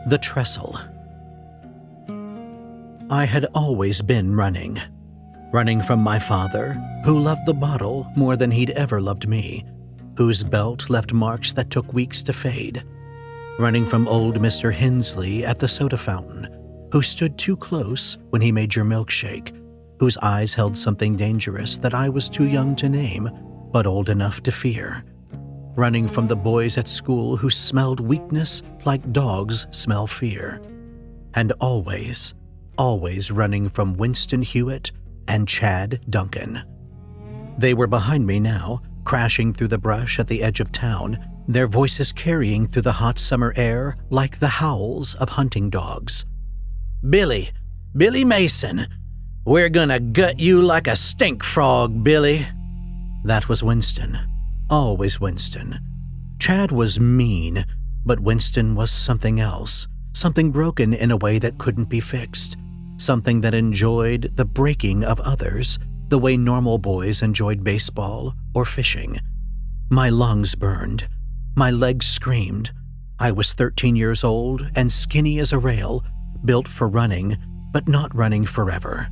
The Trestle. I had always been running. Running from my father, who loved the bottle more than he'd ever loved me, whose belt left marks that took weeks to fade. Running from old Mr. Hensley at the soda fountain, who stood too close when he made your milkshake, whose eyes held something dangerous that I was too young to name, but old enough to fear. Running from the boys at school who smelled weakness like dogs smell fear. And always running from Winston Hewitt and Chad Duncan. They were behind me now, crashing through the brush at the edge of town, their voices carrying through the hot summer air like the howls of hunting dogs. "Billy Mason, we're gonna gut you like a stink frog, Billy." That was Winston. Always Winston. Chad was mean, but Winston was something else, something broken in a way that couldn't be fixed, something that enjoyed the breaking of others the way normal boys enjoyed baseball or fishing. My lungs burned. My legs screamed. I was 13 years old and skinny as a rail, built for running, but not running forever.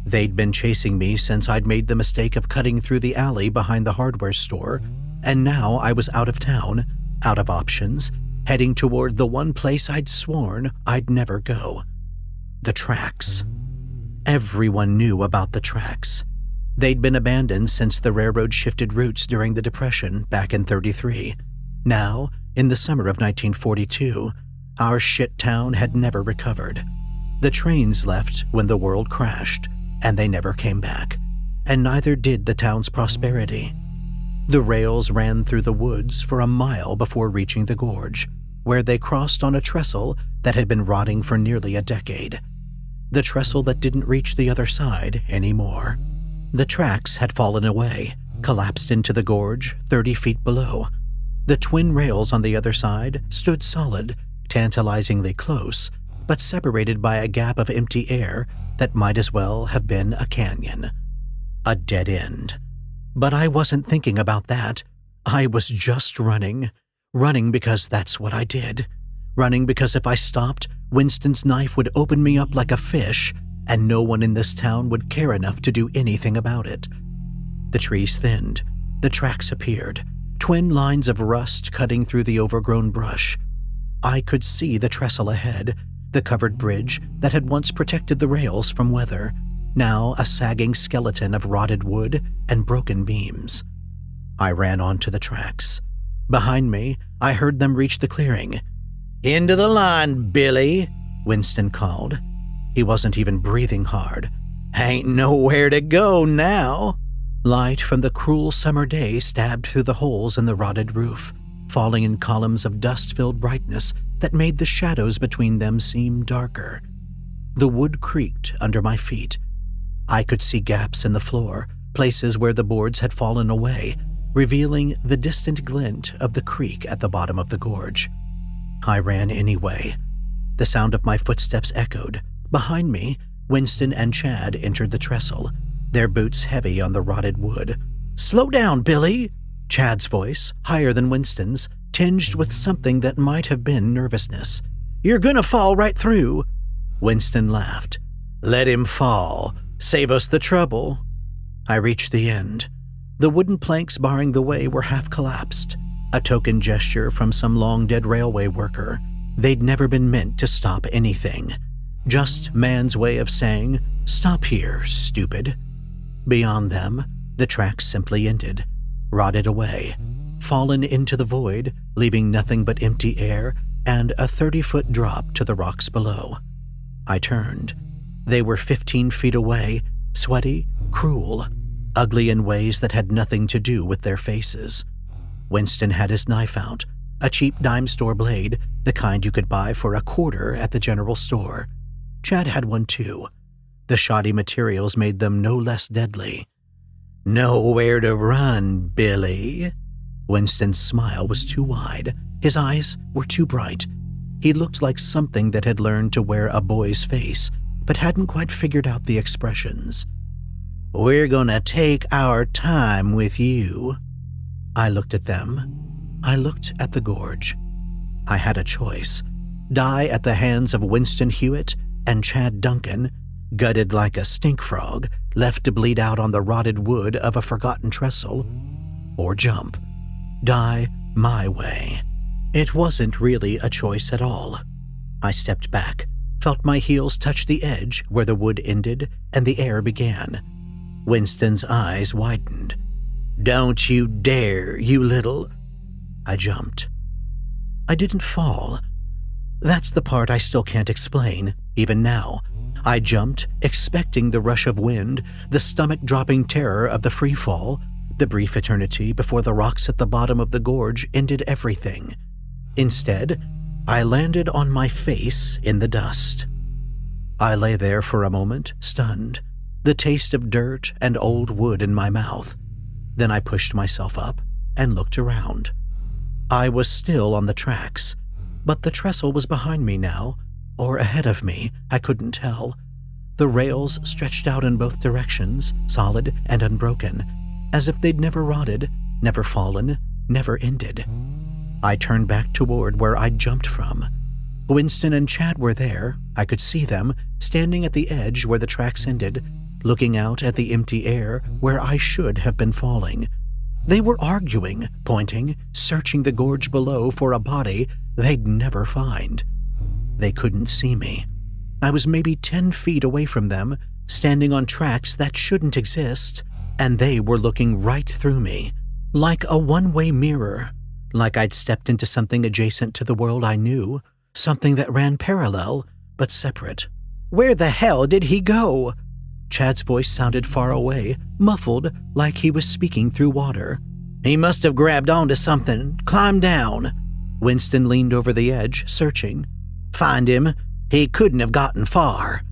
They'd been chasing me since I'd made the mistake of cutting through the alley behind the hardware store, and now I was out of town, out of options, heading toward the one place I'd sworn I'd never go. The tracks. Everyone knew about the tracks. They'd been abandoned since the railroad shifted routes during the Depression back in '33. Now, in the summer of 1942, our shit town had never recovered. The trains left when the world crashed, and they never came back, and neither did the town's prosperity. The rails ran through the woods for a mile before reaching the gorge, where they crossed on a trestle that had been rotting for nearly a decade. The trestle that didn't reach the other side anymore. The tracks had fallen away, collapsed into the gorge 30 feet below. The twin rails on the other side stood solid, tantalizingly close, but separated by a gap of empty air that might as well have been a canyon. A dead end. But I wasn't thinking about that. I was just running. Running because that's what I did. Running because if I stopped, Winston's knife would open me up like a fish, and no one in this town would care enough to do anything about it. The trees thinned. The tracks appeared. Twin lines of rust cutting through the overgrown brush. I could see the trestle ahead, the covered bridge that had once protected the rails from weather, now a sagging skeleton of rotted wood and broken beams. I ran onto the tracks. Behind me, I heard them reach the clearing. "Into the line, Billy," Winston called. He wasn't even breathing hard. "Ain't nowhere to go now." Light from the cruel summer day stabbed through the holes in the rotted roof, falling in columns of dust-filled brightness that made the shadows between them seem darker. The wood creaked under my feet. I could see gaps in the floor, places where the boards had fallen away, revealing the distant glint of the creek at the bottom of the gorge. I ran anyway. The sound of my footsteps echoed. Behind me, Winston and Chad entered the trestle, their boots heavy on the rotted wood. "Slow down, Billy!" Chad's voice, higher than Winston's, tinged with something that might have been nervousness. "You're gonna fall right through." Winston laughed. "Let him fall. Save us the trouble." I reached the end. The wooden planks barring the way were half collapsed, a token gesture from some long-dead railway worker. They'd never been meant to stop anything. Just man's way of saying, "Stop here, stupid." Beyond them, the tracks simply ended, rotted away, fallen into the void, leaving nothing but empty air and a 30-foot drop to the rocks below. I turned. They were 15 feet away, sweaty, cruel, ugly in ways that had nothing to do with their faces. Winston had his knife out, a cheap dime store blade, the kind you could buy for $1 at the general store. Chad had one too. The shoddy materials made them no less deadly. "Nowhere to run, Billy." Winston's smile was too wide. His eyes were too bright. He looked like something that had learned to wear a boy's face, but hadn't quite figured out the expressions. "We're gonna take our time with you." I looked at them. I looked at the gorge. I had a choice. die at the hands of Winston Hewitt and Chad Duncan, gutted like a stink frog, left to bleed out on the rotted wood of a forgotten trestle, or jump, die my way. It wasn't really a choice at all. I stepped back, felt my heels touch the edge where the wood ended and the air began. Winston's eyes widened. "Don't you dare, you little—" I jumped. I didn't fall. That's the part I still can't explain, even now. I jumped, expecting the rush of wind, the stomach-dropping terror of the free fall, the brief eternity before the rocks at the bottom of the gorge ended everything. Instead, I landed on my face in the dust. I lay there for a moment, stunned, the taste of dirt and old wood in my mouth. Then I pushed myself up and looked around. I was still on the tracks, but the trestle was behind me now, or ahead of me, I couldn't tell. The rails stretched out in both directions, solid and unbroken, as if they'd never rotted, never fallen, never ended. I turned back toward where I'd jumped from. Winston and Chad were there. I could see them, standing at the edge where the tracks ended, looking out at the empty air where I should have been falling. They were arguing, pointing, searching the gorge below for a body they'd never find. They couldn't see me. I was maybe 10 feet away from them, standing on tracks that shouldn't exist, and they were looking right through me, like a one-way mirror, like I'd stepped into something adjacent to the world I knew, something that ran parallel, but separate. "Where the hell did he go?" Chad's voice sounded far away, muffled, like he was speaking through water. "He must have grabbed onto something, climbed down." Winston leaned over the edge, searching. "Find him. He couldn't have gotten far."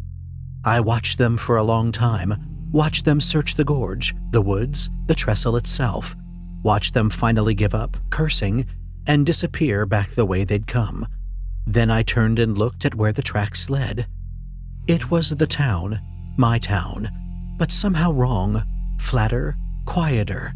I watched them for a long time, watched them search the gorge, the woods, the trestle itself, watched them finally give up, cursing, and disappear back the way they'd come. Then I turned and looked at where the tracks led. It was the town, my town, but somehow wrong, flatter, quieter.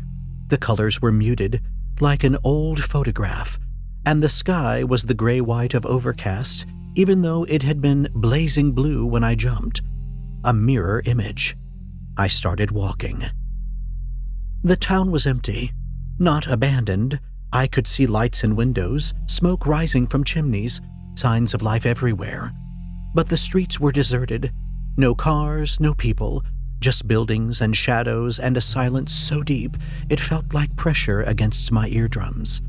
The colors were muted, like an old photograph, and the sky was the gray-white of overcast, even though it had been blazing blue when I jumped. A mirror image. I started walking. The town was empty, not abandoned. I could see lights in windows, smoke rising from chimneys, signs of life everywhere. But the streets were deserted. No cars, no people, just buildings and shadows and a silence so deep it felt like pressure against my eardrums.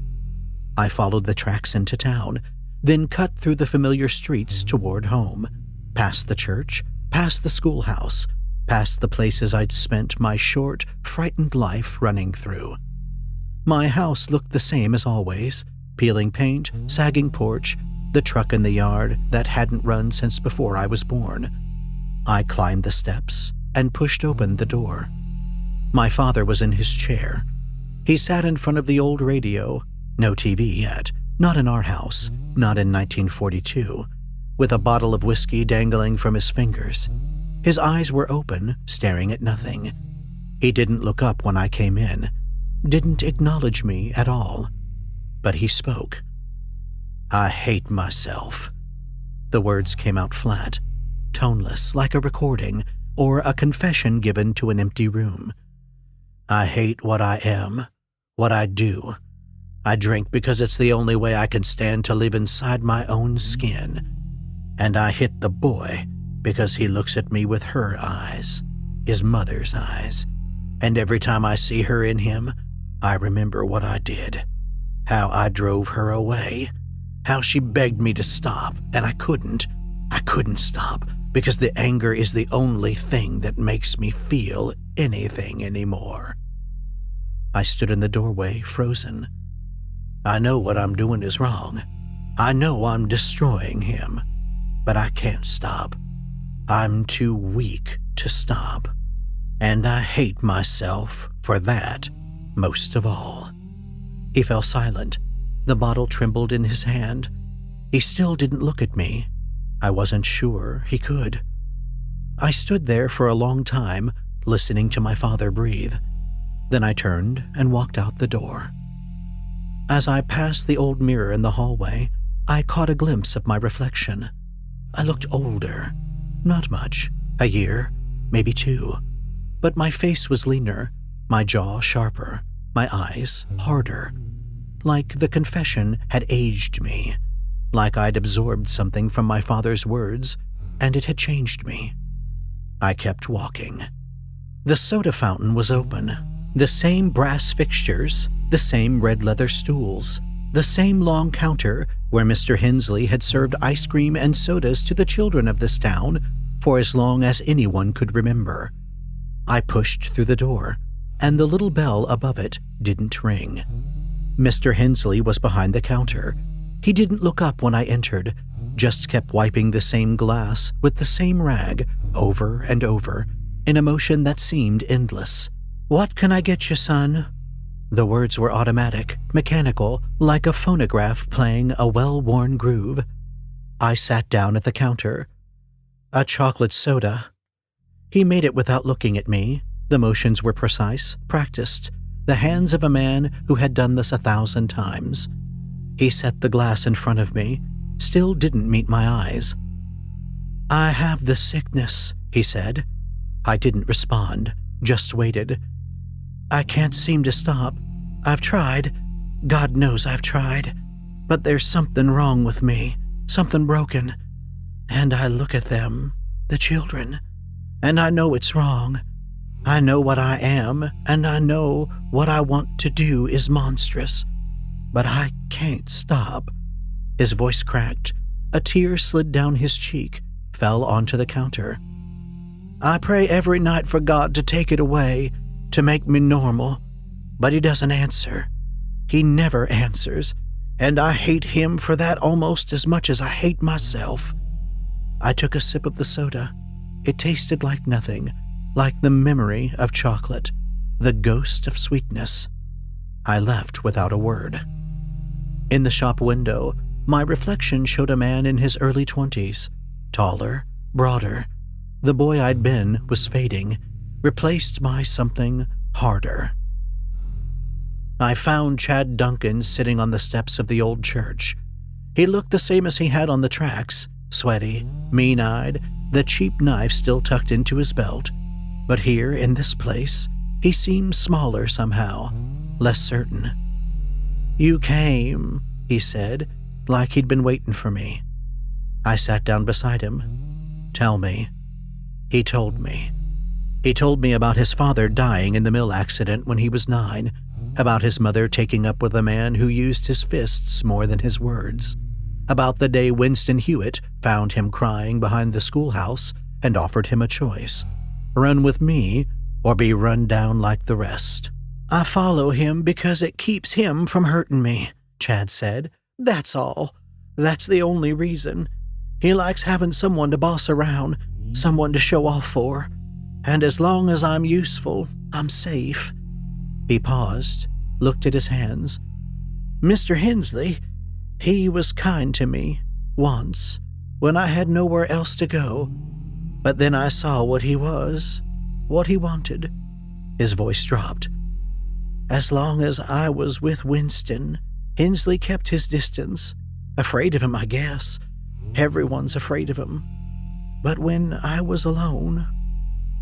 I followed the tracks into town, then cut through the familiar streets toward home, past the church, past the schoolhouse, past the places I'd spent my short, frightened life running through. My house looked the same as always, peeling paint, sagging porch, the truck in the yard that hadn't run since before I was born. I climbed the steps and pushed open the door. My father was in his chair. He sat in front of the old radio, no TV yet, not in our house, not in 1942, with a bottle of whiskey dangling from his fingers. His eyes were open, staring at nothing. He didn't look up when I came in, didn't acknowledge me at all. But he spoke. "I hate myself." The words came out flat, toneless, like a recording or a confession given to an empty room. "I hate what I am, what I do. I drink because it's the only way I can stand to live inside my own skin. And I hit the boy because he looks at me with her eyes, his mother's eyes. And every time I see her in him, I remember what I did, how I drove her away, how she begged me to stop, and I couldn't. I couldn't stop because the anger is the only thing that makes me feel anything anymore." I stood in the doorway, frozen. I know what I'm doing is wrong. I know I'm destroying him, but I can't stop. I'm too weak to stop. And I hate myself for that most of all. He fell silent. The bottle trembled in his hand. He still didn't look at me. I wasn't sure he could. I stood there for a long time, listening to my father breathe. Then I turned and walked out the door. As I passed the old mirror in the hallway, I caught a glimpse of my reflection. I looked older. Not much. A year, maybe 2. But my face was leaner, my jaw sharper, my eyes harder. Like the confession had aged me. Like I'd absorbed something from my father's words, and it had changed me. I kept walking. The soda fountain was open. The same brass fixtures, the same red leather stools, the same long counter where Mr. Hensley had served ice cream and sodas to the children of this town for as long as anyone could remember. I pushed through the door, and the little bell above it didn't ring. Mr. Hensley was behind the counter. He didn't look up when I entered, just kept wiping the same glass with the same rag over and over, in a motion that seemed endless. "What can I get you, son?" The words were automatic, mechanical, like a phonograph playing a well-worn groove. I sat down at the counter. "A chocolate soda." He made it without looking at me. The motions were precise, practiced, the hands of a man who had done this 1,000 times. He set the glass in front of me, still didn't meet my eyes. "I have the sickness," he said. I didn't respond, just waited. "I can't seem to stop. I've tried. God knows I've tried. But there's something wrong with me, something broken. And I look at them, the children, and I know it's wrong. I know what I am, and I know what I want to do is monstrous. But I can't stop." His voice cracked. A tear slid down his cheek, fell onto the counter. "I pray every night for God to take it away, to make me normal. But he doesn't answer. He never answers, and I hate him for that almost as much as I hate myself." I took a sip of the soda. It tasted like nothing, like the memory of chocolate, the ghost of sweetness. I left without a word. In the shop window, my reflection showed a man in his early 20s, taller, broader. The boy I'd been was fading, replaced by something harder. I found Chad Duncan sitting on the steps of the old church. He looked the same as he had on the tracks, sweaty, mean-eyed, the cheap knife still tucked into his belt. But here, in this place, he seemed smaller somehow, less certain. "You came," he said, like he'd been waiting for me. I sat down beside him. "Tell me." He told me. He told me about his father dying in the mill accident when he was 9, about his mother taking up with a man who used his fists more than his words, about the day Winston Hewitt found him crying behind the schoolhouse and offered him a choice: run with me or be run down like the rest. "I follow him because it keeps him from hurting me," Chad said. "That's all. That's the only reason. He likes having someone to boss around, someone to show off for. And as long as I'm useful, I'm safe." He paused, looked at his hands. "Mr. Hensley, he was kind to me, once, when I had nowhere else to go. But then I saw what he was, what he wanted." His voice dropped. "As long as I was with Winston, Hensley kept his distance. Afraid of him, I guess. Everyone's afraid of him. But when I was alone..."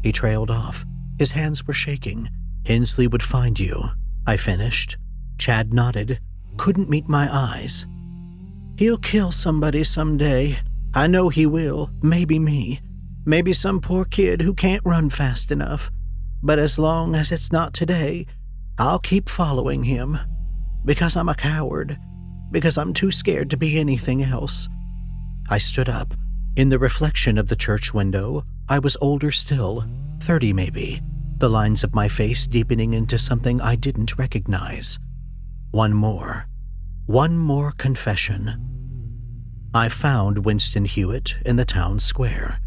He trailed off. His hands were shaking. "Hensley would find you," I finished. Chad nodded, couldn't meet my eyes. "He'll kill somebody someday. I know he will. Maybe me. Maybe some poor kid who can't run fast enough. But as long as it's not today, I'll keep following him. Because I'm a coward. Because I'm too scared to be anything else." I stood up. In the reflection of the church window, I was older still, 30 maybe, the lines of my face deepening into something I didn't recognize. One more confession. I found Winston Hewitt in the town square.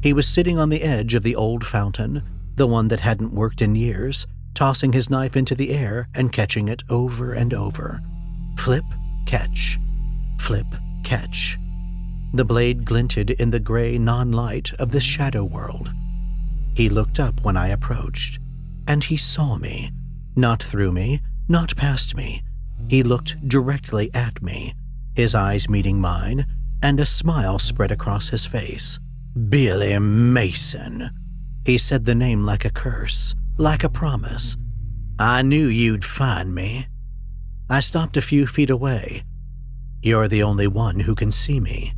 He was sitting on the edge of the old fountain, the one that hadn't worked in years, tossing his knife into the air and catching it over and over. Flip, catch. Flip, catch. The blade glinted in the gray non-light of this shadow world. He looked up when I approached, and he saw me. Not through me, not past me. He looked directly at me. his eyes meeting mine, and a smile spread across his face. "Billy Mason." He said the name like a curse, like a promise. "I knew you'd find me." I stopped a few feet away. "You're the only one who can see me."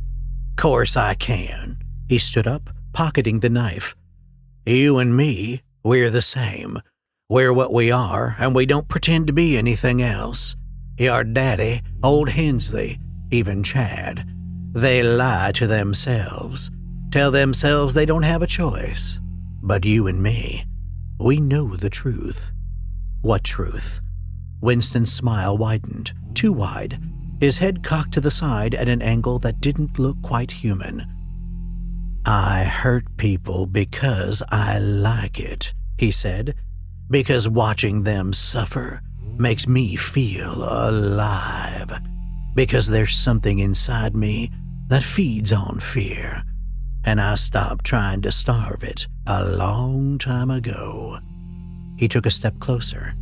"Course I can." He stood up, pocketing the knife. "You and me, we're the same. We're what we are, and we don't pretend to be anything else. Your daddy, old Hensley, even Chad, they lie to themselves, tell themselves they don't have a choice. But you and me, we know the truth." "What truth?" Winston's smile widened, too wide, his head cocked to the side at an angle that didn't look quite human. "I hurt people because I like it," he said, "because watching them suffer makes me feel alive, because there's something inside me that feeds on fear, and I stopped trying to starve it a long time ago." He took a step closer.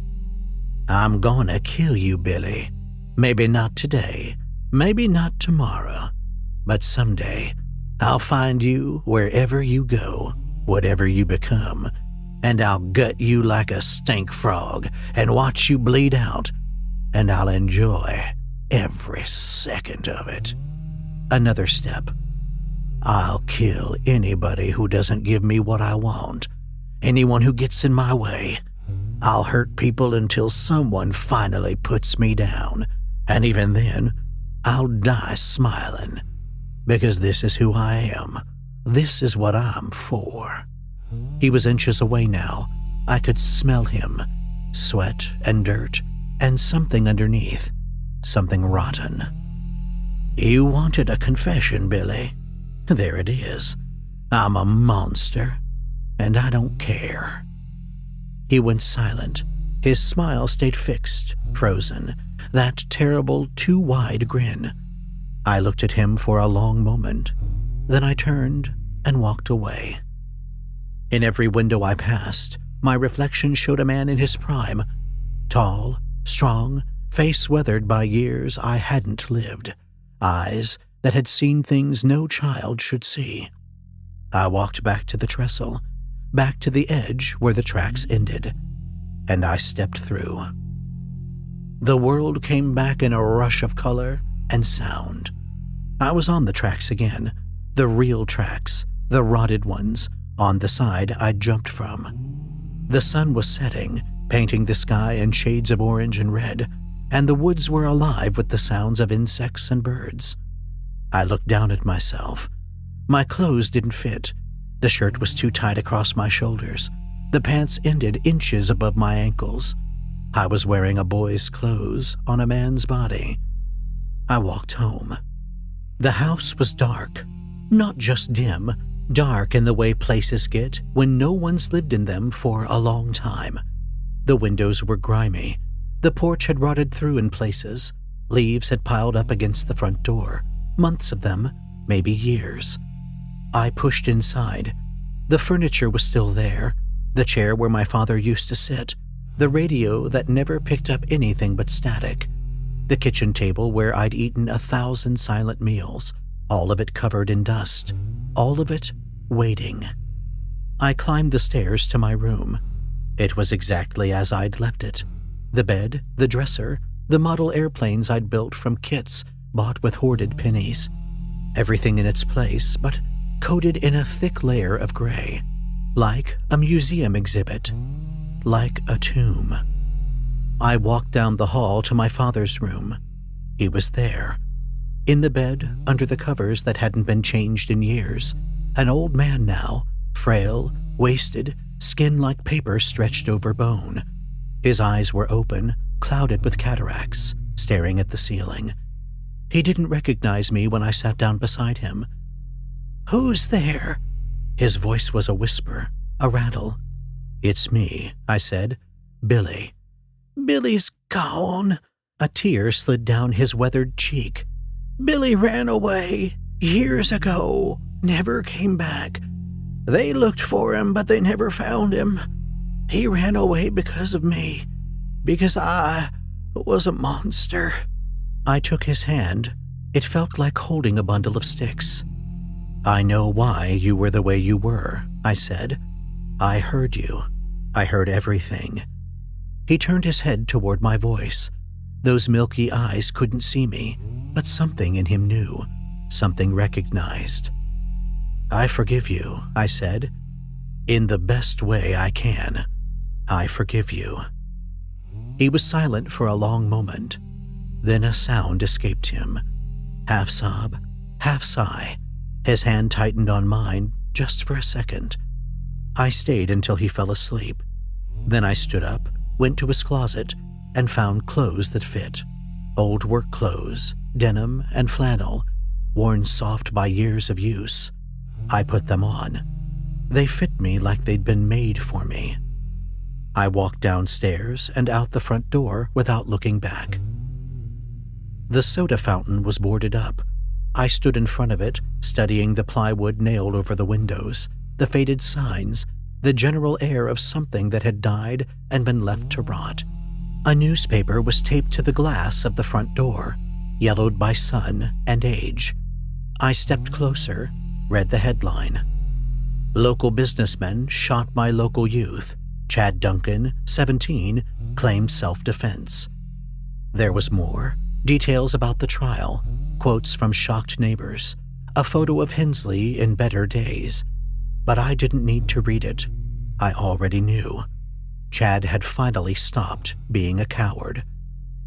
"I'm gonna kill you, Billy. Maybe not today, maybe not tomorrow, but someday I'll find you wherever you go, whatever you become, and I'll gut you like a stink frog and watch you bleed out, and I'll enjoy every second of it." Another step. "I'll kill anybody who doesn't give me what I want, anyone who gets in my way. I'll hurt people until someone finally puts me down, and even then, I'll die smiling, because this is who I am. This is what I'm for." He was inches away now. I could smell him, sweat and dirt, and something underneath, something rotten. "You wanted a confession, Billy. There it is. I'm a monster, and I don't care." He went silent. His smile stayed fixed, frozen, that terrible, too wide grin. I looked at him for a long moment. Then I turned and walked away. In every window I passed, my reflection showed a man in his prime. Tall, strong, face weathered by years I hadn't lived. Eyes that had seen things no child should see. I walked back to the trestle, back to the edge where the tracks ended, and I stepped through. The world came back in a rush of color and sound. I was on the tracks again, the real tracks, the rotted ones, on the side I'd jumped from. The sun was setting, painting the sky in shades of orange and red, and the woods were alive with the sounds of insects and birds. I looked down at myself. My clothes didn't fit. The shirt was too tight across my shoulders. The pants ended inches above my ankles. I was wearing a boy's clothes on a man's body. I walked home. The house was dark, not just dim, dark in the way places get when no one's lived in them for a long time. The windows were grimy. The porch had rotted through in places. Leaves had piled up against the front door, months of them, maybe years. I pushed inside. The furniture was still there, the chair where my father used to sit, the radio that never picked up anything but static, the kitchen table where I'd eaten 1,000 silent meals, all of it covered in dust, all of it waiting. I climbed the stairs to my room. It was exactly as I'd left it. The bed, the dresser, the model airplanes I'd built from kits bought with hoarded pennies. Everything in its place, but coated in a thick layer of gray, like a museum exhibit, like a tomb. I walked down the hall to my father's room. He was there. In the bed, under the covers that hadn't been changed in years, an old man now, frail, wasted, skin like paper stretched over bone. His eyes were open, clouded with cataracts, staring at the ceiling. He didn't recognize me when I sat down beside him. "Who's there?" His voice was a whisper, a rattle. "It's me," I said. "Billy." "Billy's gone." A tear slid down his weathered cheek. "Billy ran away years ago, never came back. They looked for him, but they never found him. He ran away because of me, because I was a monster." I took his hand. It felt like holding a bundle of sticks. "I know why you were the way you were," I said. "I heard you. I heard everything." He turned his head toward my voice. Those milky eyes couldn't see me, but something in him knew, something recognized. "I forgive you," I said. "In the best way I can. I forgive you." He was silent for a long moment. Then a sound escaped him. Half sob, half sigh. His hand tightened on mine just for a second. I stayed until he fell asleep. Then I stood up, went to his closet, and found clothes that fit. Old work clothes, denim and flannel, worn soft by years of use. I put them on. They fit me like they'd been made for me. I walked downstairs and out the front door without looking back. The soda fountain was boarded up. I stood in front of it, studying the plywood nailed over the windows, the faded signs, the general air of something that had died and been left to rot. A newspaper was taped to the glass of the front door, yellowed by sun and age. I stepped closer, read the headline. "Local businessman shot my local youth. Chad Duncan, 17, claims self-defense." There was more. Details about the trial, quotes from shocked neighbors, a photo of Hensley in better days. But I didn't need to read it. I already knew. Chad had finally stopped being a coward.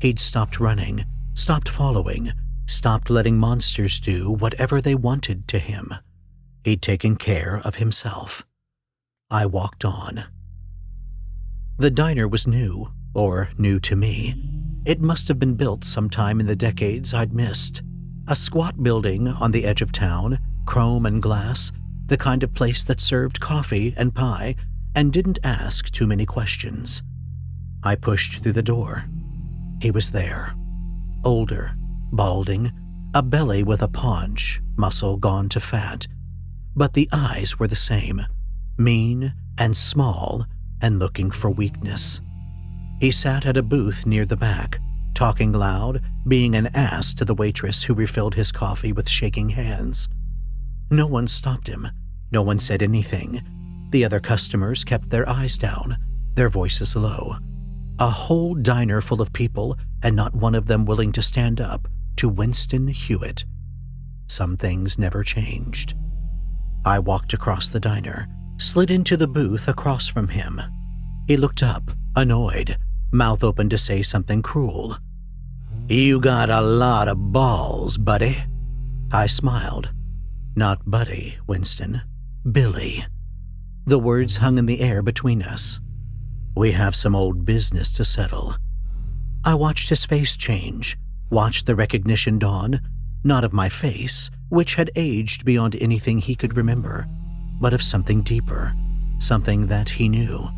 He'd stopped running, stopped following, stopped letting monsters do whatever they wanted to him. He'd taken care of himself. I walked on. The diner was new, or new to me. It must have been built sometime in the decades I'd missed. A squat building on the edge of town, chrome and glass, the kind of place that served coffee and pie and didn't ask too many questions. I pushed through the door. He was there. Older, balding, a belly with a paunch, muscle gone to fat. But the eyes were the same, mean and small and looking for weakness. He sat at a booth near the back, talking loud, being an ass to the waitress who refilled his coffee with shaking hands. No one stopped him. No one said anything. The other customers kept their eyes down, their voices low. A whole diner full of people, and not one of them willing to stand up to Winston Hewitt. Some things never changed. I walked across the diner, slid into the booth across from him. He looked up, annoyed, mouth open to say something cruel. "You got a lot of balls, buddy." I smiled. "Not buddy, Winston. Billy." The words hung in the air between us. "We have some old business to settle." I watched his face change, watched the recognition dawn, not of my face, which had aged beyond anything he could remember, but of something deeper, something that he knew,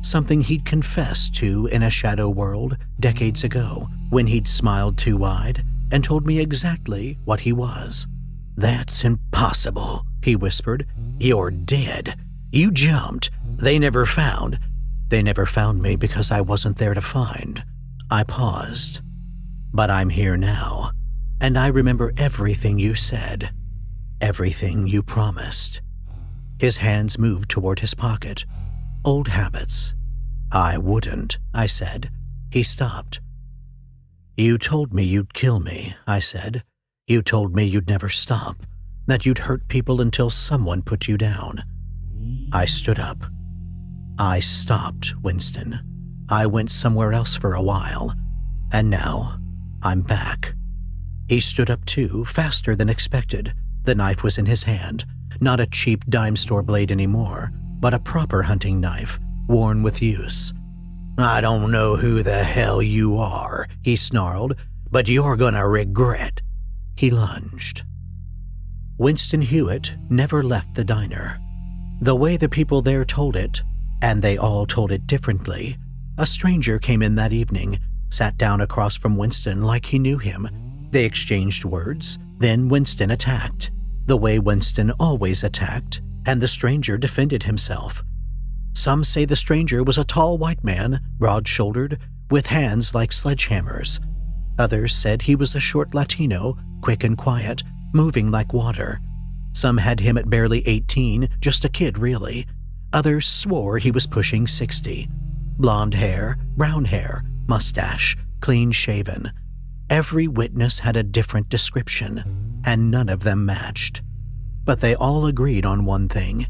something he'd confessed to in a shadow world decades ago when he'd smiled too wide and told me exactly what he was. "That's impossible," he whispered. "You're dead. You jumped. They never found me because I wasn't there to find." I paused. "But I'm here now, and I remember everything you said, everything you promised." His hands moved toward his pocket. Old habits. "I wouldn't," I said. He stopped. "You told me you'd kill me," I said. "You told me you'd never stop, that you'd hurt people until someone put you down." I stood up. "I stopped, Winston. I went somewhere else for a while, and now I'm back." He stood up too, faster than expected. The knife was in his hand, not a cheap dime store blade anymore, but a proper hunting knife, worn with use. "I don't know who the hell you are," he snarled, "but you're gonna regret." He lunged. Winston Hewitt never left the diner. The way the people there told it, and they all told it differently, a stranger came in that evening, sat down across from Winston like he knew him. They exchanged words, then Winston attacked, the way Winston always attacked, and the stranger defended himself. Some say the stranger was a tall white man, broad-shouldered, with hands like sledgehammers. Others said he was a short Latino, quick and quiet, moving like water. Some had him at barely 18, just a kid really. Others swore he was pushing 60. Blonde hair, brown hair, mustache, clean-shaven. Every witness had a different description, and none of them matched. But they all agreed on one thing.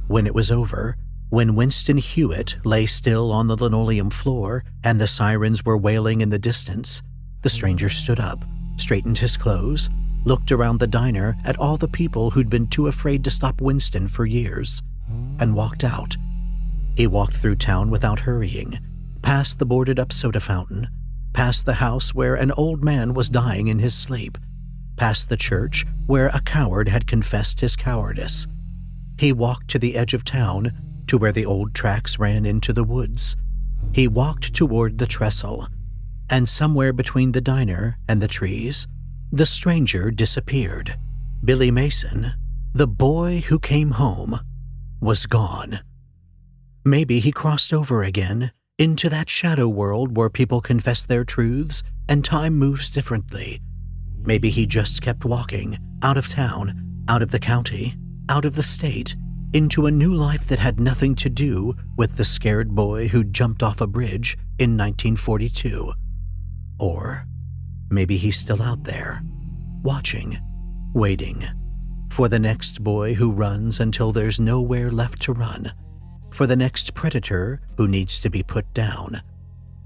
When it was over, when Winston Hewitt lay still on the linoleum floor and the sirens were wailing in the distance, the stranger stood up, straightened his clothes, looked around the diner at all the people who'd been too afraid to stop Winston for years, and walked out. He walked through town without hurrying, past the boarded-up soda fountain, past the house where an old man was dying in his sleep, past the church where a coward had confessed his cowardice. He walked to the edge of town, to where the old tracks ran into the woods. He walked toward the Trestle, and somewhere between the diner and the trees, the stranger disappeared. Billy Mason, the boy who came home, was gone. Maybe he crossed over again into that shadow world where people confess their truths and time moves differently. Maybe he just kept walking, out of town, out of the county, out of the state, into a new life that had nothing to do with the scared boy who jumped off a bridge in 1942. Or maybe he's still out there, watching, waiting, for the next boy who runs until there's nowhere left to run, for the next predator who needs to be put down.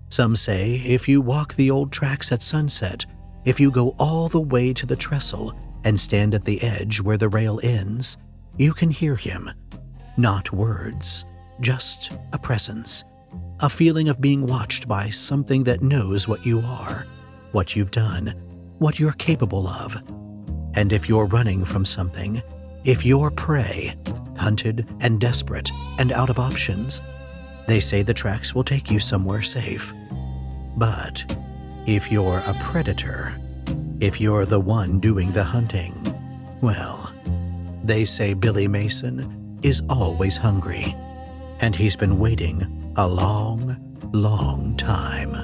Some say if you walk the old tracks at sunset, if you go all the way to the trestle and stand at the edge where the rail ends, you can hear him. Not words, just a presence, a feeling of being watched by something that knows what you are, what you've done, what you're capable of. And if you're running from something, if you're prey, hunted and desperate and out of options, they say the tracks will take you somewhere safe. But if you're a predator, if you're the one doing the hunting, well, they say Billy Mason is always hungry, and he's been waiting a long, long time.